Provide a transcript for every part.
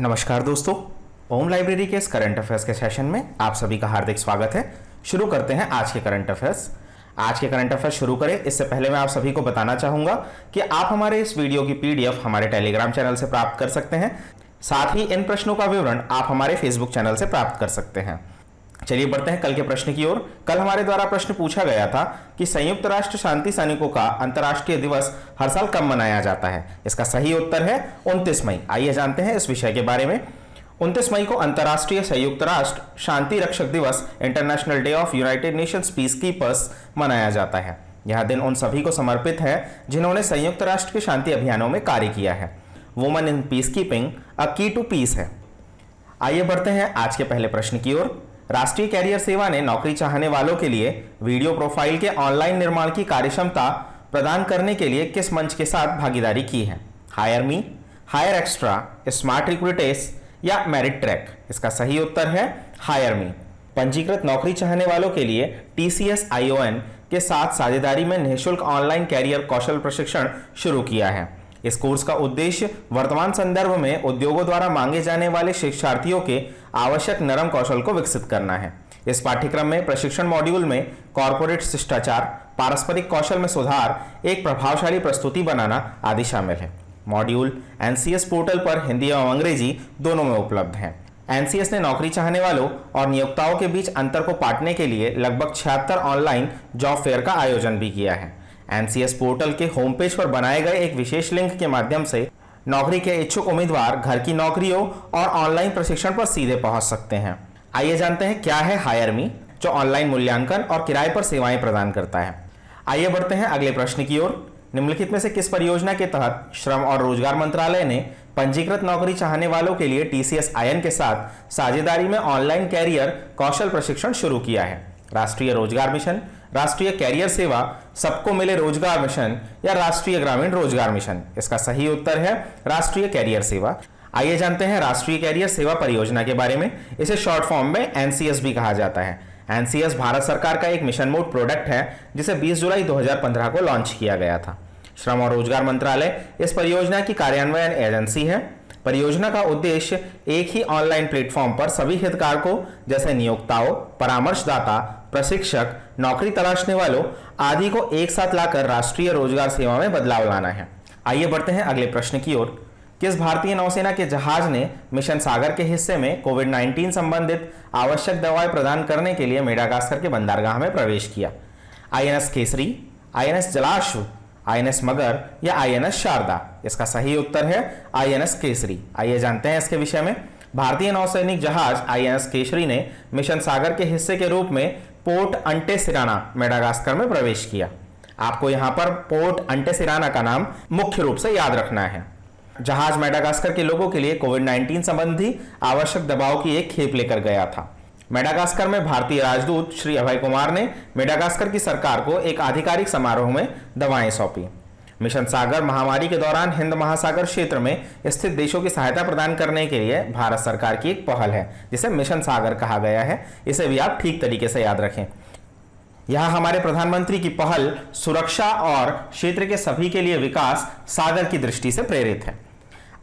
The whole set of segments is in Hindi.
नमस्कार दोस्तों, ओम लाइब्रेरी के इस करंट अफेयर्स के सेशन में आप सभी का हार्दिक स्वागत है। शुरू करते हैं आज के करंट अफेयर्स। आज के करंट अफेयर्स शुरू करें इससे पहले मैं आप सभी को बताना चाहूंगा कि आप हमारे इस वीडियो की पीडीएफ हमारे टेलीग्राम चैनल से प्राप्त कर सकते हैं। साथ ही इन प्रश्नों का विवरण आप हमारे फेसबुक चैनल से प्राप्त कर सकते हैं। चलिए बढ़ते हैं कल के प्रश्न की ओर। कल हमारे द्वारा प्रश्न पूछा गया था कि संयुक्त राष्ट्र शांति सैनिकों का अंतर्राष्ट्रीय दिवस हर साल कब मनाया जाता है। इसका सही उत्तर है 29 मई। आइए जानते हैं इस विषय के बारे में। 29 मई को अंतर्राष्ट्रीय संयुक्त राष्ट्र शांति रक्षक दिवस international day of United Nations peace keepers मनाया जाता है। यह दिन उन सभी को समर्पित है जिन्होंने संयुक्त राष्ट्र के शांति अभियानों में कार्य किया है। Women in peace keeping a की टू पीस है। आइए बढ़ते हैं आज के पहले प्रश्न की ओर। राष्ट्रीय कैरियर सेवा ने नौकरी चाहने वालों के लिए वीडियो प्रोफाइल के ऑनलाइन निर्माण की कार्यक्षमता प्रदान करने के लिए किस मंच के साथ भागीदारी की है। Hire me, hire extra, smart recruits या मेरिट ट्रैक। इसका सही उत्तर है हायर मी। पंजीकृत नौकरी चाहने वालों के लिए TCS ION के साथ साझेदारी में निःशुल्क ऑनलाइन कैरियर कौशल प्रशिक्षण शुरू किया है। इस कोर्स का उद्देश्य वर्तमान संदर्भ में उद्योगों द्वारा मांगे जाने वाले शिक्षार्थियों के आवश्यक नरम कौशल को विकसित करना है। इस पाठ्यक्रम में प्रशिक्षण मॉड्यूल में कॉर्पोरेट शिष्टाचार, पारस्परिक कौशल में सुधार, एक प्रभावशाली प्रस्तुति बनाना आदि शामिल है। मॉड्यूल NCS पोर्टल पर हिंदी एवं अंग्रेजी दोनों में उपलब्ध है। NCS ने नौकरी चाहने वालों और नियोक्ताओं के बीच अंतर को पाटने के लिए लगभग 76 ऑनलाइन जॉब फेयर का आयोजन भी किया है। NCS पोर्टल के होम पेज पर बनाए गए एक विशेष लिंक के माध्यम से नौकरी के इच्छुक उम्मीदवार घर की नौकरियों और ऑनलाइन प्रशिक्षण पर सीधे पहुंच सकते हैं। आइए जानते हैं क्या है हायर मी, जो ऑनलाइन मूल्यांकन और किराए पर सेवाएं प्रदान करता है। आइए बढ़ते हैं अगले प्रश्न की ओर। निम्नलिखित में से किस परियोजना के तहत श्रम और रोजगार मंत्रालय ने पंजीकृत नौकरी चाहने वालों के लिए TCS ION के साथ साझेदारी में ऑनलाइन कैरियर कौशल प्रशिक्षण शुरू किया है। राष्ट्रीय रोजगार मिशन, राष्ट्रीय कैरियर सेवा, सबको मिले रोजगार मिशन या राष्ट्रीय ग्रामीण रोजगार मिशन। इसका सही उत्तर है राष्ट्रीय कैरियर सेवा। आइए जानते हैं राष्ट्रीय कैरियर सेवा परियोजना के बारे में। इसे शॉर्ट फॉर्म में NCS भी कहा जाता है। NCS भारत सरकार का एक मिशन मोड प्रोडक्ट है जिसे 20 जुलाई 2015 को लॉन्च किया गया था। श्रम और रोजगार मंत्रालय इस परियोजना की कार्यान्वयन एजेंसी है। परियोजना का उद्देश्य एक ही ऑनलाइन प्लेटफॉर्म पर सभी हितधारकों जैसे नियोक्ताओं, परामर्शदाता, प्रशिक्षक, नौकरी तलाशने वालों आदि को एक साथ लाकर राष्ट्रीय रोजगार सेवा में बदलाव लाना है। आइए बढ़ते हैं अगले प्रश्न की ओर। किस भारतीय नौसेना के जहाज ने मिशन सागर के हिस्से में कोविड-19 संबंधित आवश्यक दवाएं प्रदान करने के लिए मेडागास्कर के बंदरगाह में प्रवेश किया। INS Kesari, INS Jalashwa, INS मगर या INS शारदा। इसका सही उत्तर है INS केसरी। आइए जानते हैं इसके विषय में। भारतीय नौसैनिक जहाज INS केसरी ने मिशन सागर के हिस्से के रूप में पोर्ट अंटेसिराना मेडागास्कर में प्रवेश किया। आपको यहां पर पोर्ट अंटेसिराना का नाम मुख्य रूप से याद रखना है। जहाज मेडागास्कर के लोगों के लिए कोविड-19 संबंधी आवश्यक दवाओं की एक खेप लेकर गया था। मेडागास्कर में भारतीय राजदूत श्री अभय कुमार ने मेडागास्कर की सरकार को एक आधिकारिक समारोह में दवाएं सौंपी। मिशन सागर महामारी के दौरान हिंद महासागर क्षेत्र में स्थित देशों की सहायता प्रदान करने के लिए भारत सरकार की एक पहल है जिसे मिशन सागर कहा गया है। इसे भी आप ठीक तरीके से याद रखें। यह हमारे प्रधानमंत्री की पहल सुरक्षा और क्षेत्र के सभी के लिए विकास सागर की दृष्टि से प्रेरित है।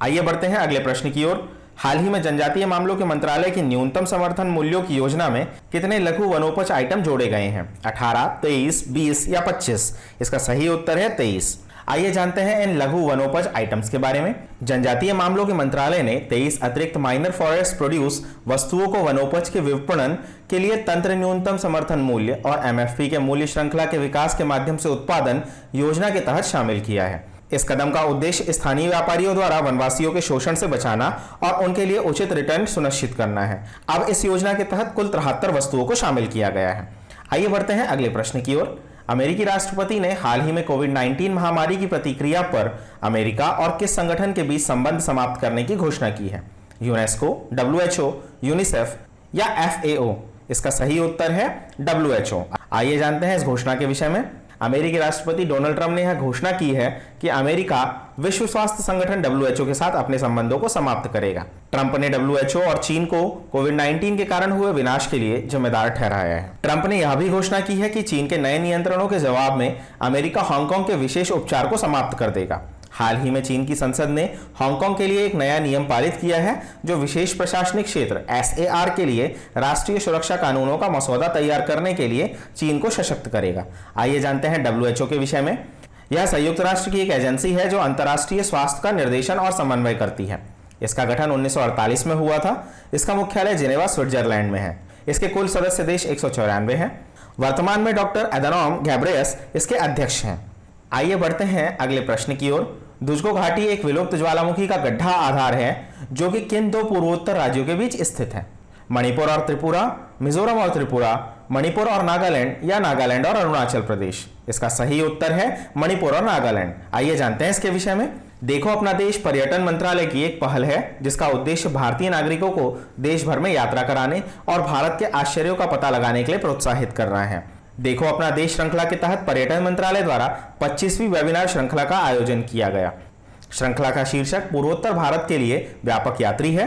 आइए बढ़ते हैं अगले प्रश्न की ओर। हाल ही में जनजातीय मामलों के मंत्रालय की न्यूनतम समर्थन मूल्यों की योजना में कितने लघु वनोपज आइटम जोड़े गए हैं। 18, 23, 20 या 25। इसका सही उत्तर है 23। आइए जानते हैं इन लघु वनोपज आइटम्स के बारे में। जनजातीय मामलों के मंत्रालय ने 23 अतिरिक्त माइनर फॉरेस्ट प्रोड्यूस वस्तुओं को वनोपज के विपणन के लिए तंत्र न्यूनतम समर्थन मूल्य और MFP के मूल्य श्रृंखला के विकास के माध्यम से उत्पादन योजना के तहत शामिल किया है। इस कदम का उद्देश्य स्थानीय व्यापारियों द्वारा वनवासियों के शोषण से बचाना और उनके लिए उचित रिटर्न सुनिश्चित करना है। अब इस योजना के तहत कुल 73 वस्तुओं को शामिल किया गया है। आइए बढ़ते हैं अगले प्रश्न की ओर। अमेरिकी राष्ट्रपति ने हाल ही में कोविड-19 महामारी की प्रतिक्रिया पर अमेरिका और किस संगठन के बीच संबंध समाप्त करने की घोषणा की है। यूनेस्को, WHO, यूनिसेफ या FAO। इसका सही उत्तर है WHO। आइए जानते हैं इस घोषणा के विषय में। अमेरिकी राष्ट्रपति डोनाल्ड ट्रंप ने यह घोषणा की है कि अमेरिका विश्व स्वास्थ्य संगठन WHO के साथ अपने संबंधों को समाप्त करेगा। ट्रंप ने WHO और चीन को कोविड-19 के कारण हुए विनाश के लिए जिम्मेदार ठहराया है। ट्रंप ने यह भी घोषणा की है कि चीन के नए नियंत्रणों के जवाब में अमेरिका हांगकांग के विशेष उपचार को समाप्त कर देगा। हाल ही में चीन की संसद ने हांगकांग के लिए एक नया नियम पारित किया है जो विशेष प्रशासनिक क्षेत्र SAR के लिए राष्ट्रीय सुरक्षा कानूनों का मसौदा तैयार करने के लिए चीन को सशक्त करेगा। आइए जानते हैं WHO के विषय में। यह संयुक्त राष्ट्र की एक एजेंसी है जो अंतर्राष्ट्रीय स्वास्थ्य का निर्देशन और समन्वय करती है। इसका गठन 1948 में हुआ था। इसका मुख्यालय जिनेवा स्विट्जरलैंड में है। इसके कुल सदस्य देश 194 हैं। वर्तमान में डॉक्टर एधानोम घेब्रेयेसस इसके अध्यक्ष हैं। आइए बढ़ते हैं अगले प्रश्न की ओर। दुजको घाटी एक विलुप्त ज्वालामुखी का गड्ढा आधार है जो कि किन दो पूर्वोत्तर राज्यों के बीच स्थित है? मणिपुर और त्रिपुरा, मिजोरम और त्रिपुरा, मणिपुर और नागालैंड या नागालैंड और अरुणाचल प्रदेश? इसका सही उत्तर है मणिपुर और नागालैंड। आइए जानते हैं इसके विषय में। देखो अपना देश पर्यटन मंत्रालय की एक पहल है जिसका उद्देश्य भारतीय नागरिकों को देश भर में यात्रा कराने और भारत के आश्चर्यों का पता लगाने के लिए प्रोत्साहित कर रहा है। देखो अपना देश श्रृंखला के तहत पर्यटन मंत्रालय द्वारा 25वीं वेबिनार श्रृंखला का आयोजन किया गया। श्रृंखला का शीर्षक पूर्वोत्तर भारत के लिए व्यापक यात्री है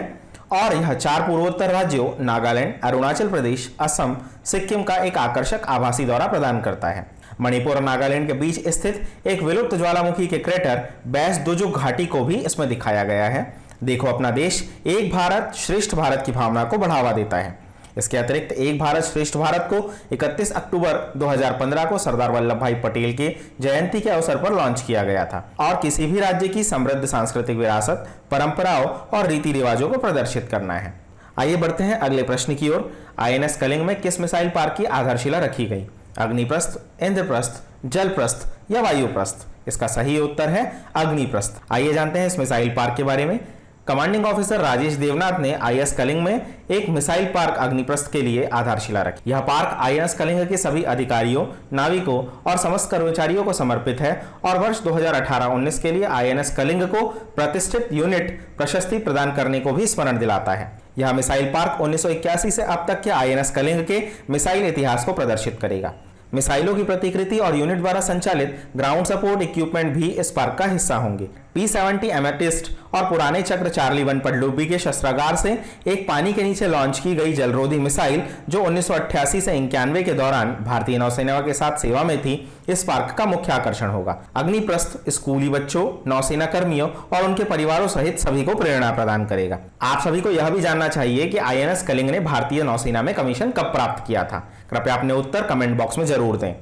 और यह 4 पूर्वोत्तर राज्यों नागालैंड, अरुणाचल प्रदेश, असम, सिक्किम का एक आकर्षक आभासी दौरा प्रदान करता है। मणिपुर और नागालैंड के बीच स्थित एक विलुप्त ज्वालामुखी के क्रेटर बैस दुजुक घाटी को भी इसमें दिखाया गया है। देखो अपना देश एक भारत श्रेष्ठ भारत की भावना को बढ़ावा देता है। इसके अतिरिक्त एक भारत श्रेष्ठ भारत को 31 अक्टूबर 2015 को सरदार वल्लभ भाई पटेल के जयंती के अवसर पर लॉन्च किया गया था और किसी भी राज्य की समृद्ध सांस्कृतिक विरासत, परंपराओं और रीति रिवाजों को प्रदर्शित करना है। आइए बढ़ते हैं अगले प्रश्न की ओर। INS कलिंग में किस मिसाइल पार्क की आधारशिला रखी गई? अग्निप्रस्थ, इंद्रप्रस्थ, जलप्रस्थ या वायुप्रस्थ? इसका सही उत्तर है अग्निप्रस्थ। आइए जानते हैं इस मिसाइल पार्क के बारे में। कमांडिंग ऑफिसर राजेश देवनाथ ने IS कलिंग में एक मिसाइल पार्क अग्निप्रस्थ के लिए आधारशिला रखी। यह पार्क INS कलिंग के सभी अधिकारियों, नाविकों और समस्त कर्मचारियों को समर्पित है और वर्ष 2018-19 के लिए INS कलिंग को प्रतिष्ठित यूनिट प्रशस्ति प्रदान करने को भी स्मरण दिलाता है। यह मिसाइल पार्क 1981 से अब तक के INS कलिंग के मिसाइल इतिहास को प्रदर्शित करेगा। मिसाइलों की प्रतिकृति और यूनिट द्वारा संचालित ग्राउंड सपोर्ट इक्विपमेंट भी इस पार्क का हिस्सा होंगे। P-70 एमेटिस्ट और पुराने चक्र चार्ली 1 पनडुब्बी के शस्त्रागार से एक पानी के नीचे लॉन्च की गई जलरोधी मिसाइल जो 1988 से 91 के दौरान भारतीय नौसेना के साथ सेवा में थी, इस पार्क का मुख्य आकर्षण होगा। अग्निप्रस्थ स्कूली बच्चों, नौसेना कर्मियों और उनके परिवारों सहित सभी को प्रेरणा प्रदान करेगा। आप सभी को यह भी जानना चाहिए कि INS कलिंग ने भारतीय नौसेना में कमीशन कब प्राप्त किया था। कृपया अपने उत्तर कमेंट बॉक्स में जरूर दें।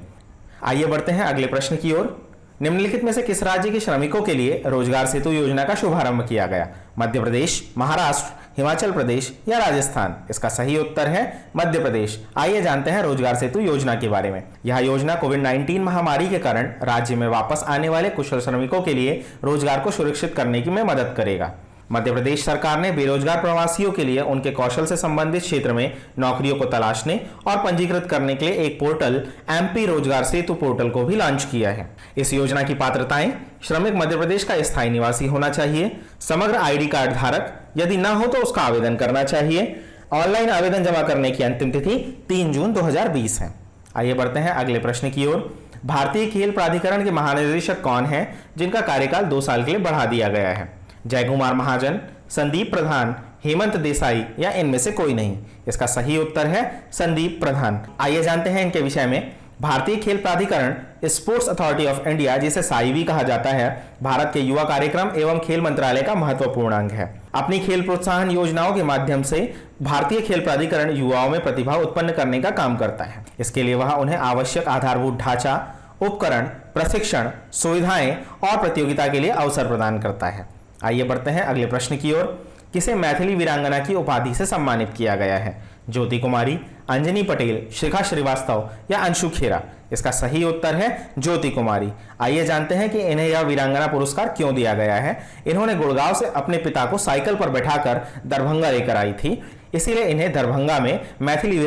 आइए बढ़ते हैं अगले प्रश्न की ओर। निम्नलिखित में से किस राज्य के श्रमिकों के लिए रोजगार सेतु योजना का शुभारंभ किया गया? मध्य प्रदेश, महाराष्ट्र, हिमाचल प्रदेश या राजस्थान? इसका सही उत्तर है मध्य प्रदेश। आइए जानते हैं रोजगार सेतु योजना के बारे में। यह योजना कोविड-19 महामारी के कारण राज्य में वापस आने वाले कुशल श्रमिकों के लिए रोजगार को सुरक्षित करने में मदद करेगा। मध्य प्रदेश सरकार ने बेरोजगार प्रवासियों के लिए उनके कौशल से संबंधित क्षेत्र में नौकरियों को तलाशने और पंजीकृत करने के लिए एक पोर्टल MP रोजगार सेतु पोर्टल को भी लॉन्च किया है। इस योजना की पात्रताएं: श्रमिक मध्य प्रदेश का स्थायी निवासी होना चाहिए, समग्र ID कार्ड धारक, यदि ना हो तो उसका आवेदन करना चाहिए। ऑनलाइन आवेदन जमा करने की अंतिम तिथि 3 जून 2020 है। आइए बढ़ते हैं अगले प्रश्न की ओर। भारतीय खेल प्राधिकरण के महानिदेशक कौन है जिनका कार्यकाल 2 साल के लिए बढ़ा दिया गया है? जयकुमार महाजन, संदीप प्रधान, हेमंत देसाई या इनमें से कोई नहीं? इसका सही उत्तर है संदीप प्रधान। आइए जानते हैं इनके विषय में। भारतीय खेल प्राधिकरण स्पोर्ट्स अथॉरिटी ऑफ इंडिया, जिसे साइबी कहा जाता है, भारत के युवा कार्यक्रम एवं खेल मंत्रालय का महत्वपूर्ण अंग है। अपनी खेल प्रोत्साहन योजनाओं के माध्यम से भारतीय खेल प्राधिकरण युवाओं में प्रतिभा उत्पन्न करने का काम करता है। इसके लिए वह उन्हें आवश्यक आधारभूत ढांचा, उपकरण, प्रशिक्षण, सुविधाएं और प्रतियोगिता के लिए अवसर प्रदान करता है। आइए बढ़ते हैं अगले प्रश्न की ओर। किसे मैथिली वीरांगना की उपाधि से सम्मानित किया गया है? ज्योति कुमारी, अंजनी पटेल, शिखा श्रीवास्तव या अंशु खेरा? इसका सही उत्तर है ज्योति कुमारी। आइए जानते हैं कि इन्हें यह वीरांगना पुरस्कार क्यों दिया गया है। इन्होंने गुड़गांव से अपने पिता को साइकिल पर बैठाकर दरभंगा लेकर आई थी, इसीलिए इन्हें दरभंगा में मैथिली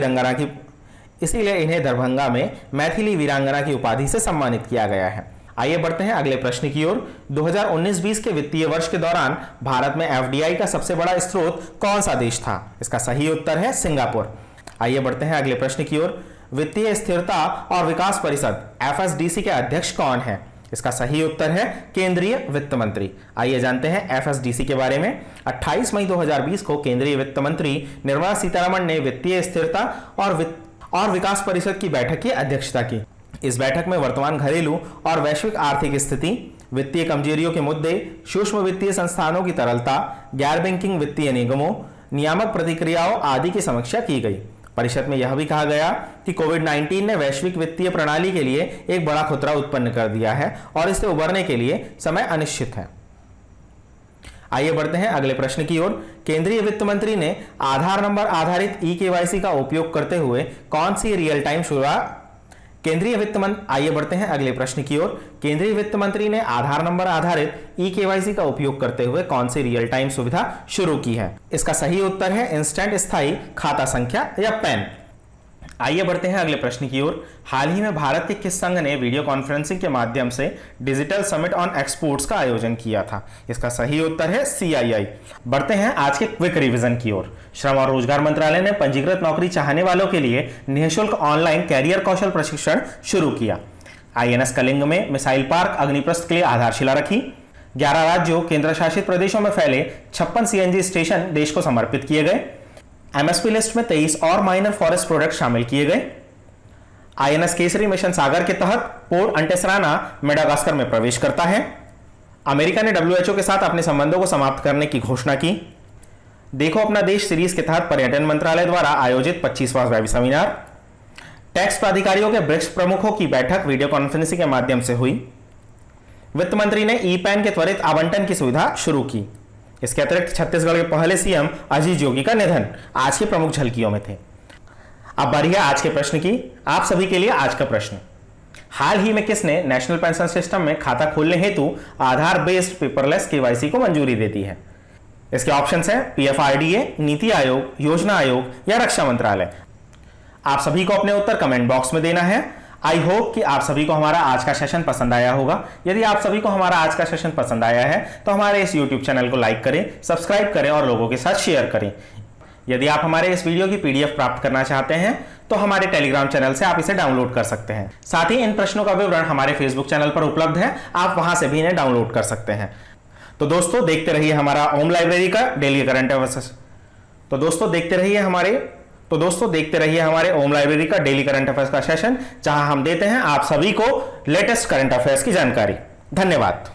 वीरांगना की उपाधि से सम्मानित किया गया है। आइए बढ़ते हैं अगले प्रश्न की ओर। 2019-20 के वित्तीय वर्ष के दौरान भारत में FDI का सबसे बड़ा स्रोत कौन सा देश था? इसका सही उत्तर है सिंगापुर। आइए बढ़ते हैं अगले प्रश्न की ओर। वित्तीय स्थिरता और विकास परिषद FSDC के अध्यक्ष कौन है? इसका सही उत्तर है केंद्रीय वित्त मंत्री। आइए जानते हैं FSDC के बारे में। 28 मई 2020 को केंद्रीय वित्त मंत्री निर्मला सीतारमण ने वित्तीय स्थिरता और विकास परिषद की बैठक की अध्यक्षता की। इस बैठक में वर्तमान घरेलू और वैश्विक आर्थिक स्थिति, वित्तीय कमजोरियों के मुद्दे, सूक्ष्म वित्तीय संस्थानों की तरलता, गैर बैंकिंग वित्तीय निगमों, नियामक प्रतिक्रियाओं आदि की समीक्षा की गई। परिषद में यह भी कहा गया कि कोविड-19 ने वैश्विक वित्तीय प्रणाली के लिए एक बड़ा खतरा उत्पन्न कर दिया है और इससे उबरने के लिए समय अनिश्चित है। आइए बढ़ते हैं अगले प्रश्न की ओर। केंद्रीय वित्त मंत्री ने आधार नंबर आधारित ई-केवाईसी का उपयोग करते हुए कौन सी रियल टाइम आइए बढ़ते हैं अगले प्रश्न की ओर। केंद्रीय वित्त मंत्री ने आधार नंबर आधारित ई-केवाईसी का उपयोग करते हुए कौन सी रियल टाइम सुविधा शुरू की है? इसका सही उत्तर है इंस्टेंट स्थायी खाता संख्या या पैन। आइए बढ़ते हैं अगले प्रश्न की ओर। हाल ही में भारत के किस संघ ने वीडियो कॉन्फ्रेंसिंग के माध्यम से डिजिटल समिट ऑन एक्सपोर्ट्स का आयोजन किया था? इसका सही उत्तर है CII। बढ़ते हैं आज के क्विक रिवीजन की ओर। श्रम और रोजगार मंत्रालय ने पंजीकृत नौकरी चाहने वालों के लिए निःशुल्क ऑनलाइन कैरियर कौशल प्रशिक्षण शुरू किया। INS कलिंग में मिसाइल पार्क अग्निप्रस्थ के लिए आधारशिला रखी। 11 राज्यों केंद्र शासित प्रदेशों में फैले 56 CNG स्टेशन देश को समर्पित किए गए। MSP लिस्ट में 23 और माइनर फॉरेस्ट प्रोडक्ट शामिल किए गए। INS केसरी मिशन सागर के तहत पोर्ट अंटेसराना मेडागास्कर में प्रवेश करता है। अमेरिका ने WHO के साथ अपने संबंधों को समाप्त करने की घोषणा की। देखो अपना देश सीरीज के तहत पर्यटन मंत्रालय द्वारा आयोजित 25वां वेब सेमिनार। टैक्स प्राधिकारियों के ब्रिक्स प्रमुखों की बैठक वीडियो कॉन्फ्रेंसिंग के माध्यम से हुई। वित्त मंत्री ने ई-पैन के त्वरित आवंटन की सुविधा शुरू की। इसके अतिरिक्त छत्तीसगढ़ के पहले CM अजीत जोगी का निधन आज की प्रमुख झलकियों में थे। अब बारी है आज के प्रश्न की। आप सभी के लिए आज का प्रश्न, हाल ही में किसने नेशनल पेंशन सिस्टम में खाता खोलने हेतु आधार बेस्ड पेपरलेस KYC को मंजूरी दे दी है? इसके ऑप्शंस हैं PFRDA, नीति आयोग, योजना आयोग या रक्षा मंत्रालय। आप सभी को अपने उत्तर कमेंट बॉक्स में देना है। आई होप कि आप सभी को हमारा आज का सेशन पसंद आया होगा। यदि आप सभी को हमारा आज का सेशन पसंद आया है तो हमारे इस YouTube चैनल को लाइक करें, सब्सक्राइब करें और लोगों के साथ शेयर करें। यदि आप हमारे इस वीडियो की PDF प्राप्त करना चाहते हैं तो हमारे टेलीग्राम चैनल से आप इसे डाउनलोड कर सकते हैं। साथ ही इन प्रश्नों का विवरण हमारे फेसबुक चैनल पर उपलब्ध है, आप वहां से भी इन्हें डाउनलोड कर सकते हैं। तो दोस्तों देखते रहिए हमारा ओम लाइब्रेरी का डेली करंट अफेयर्स। तो दोस्तों देखते रहिए हमारे ओम लाइब्रेरी का डेली करंट अफेयर्स का सेशन, जहां हम देते हैं आप सभी को लेटेस्ट करंट अफेयर्स की जानकारी। धन्यवाद।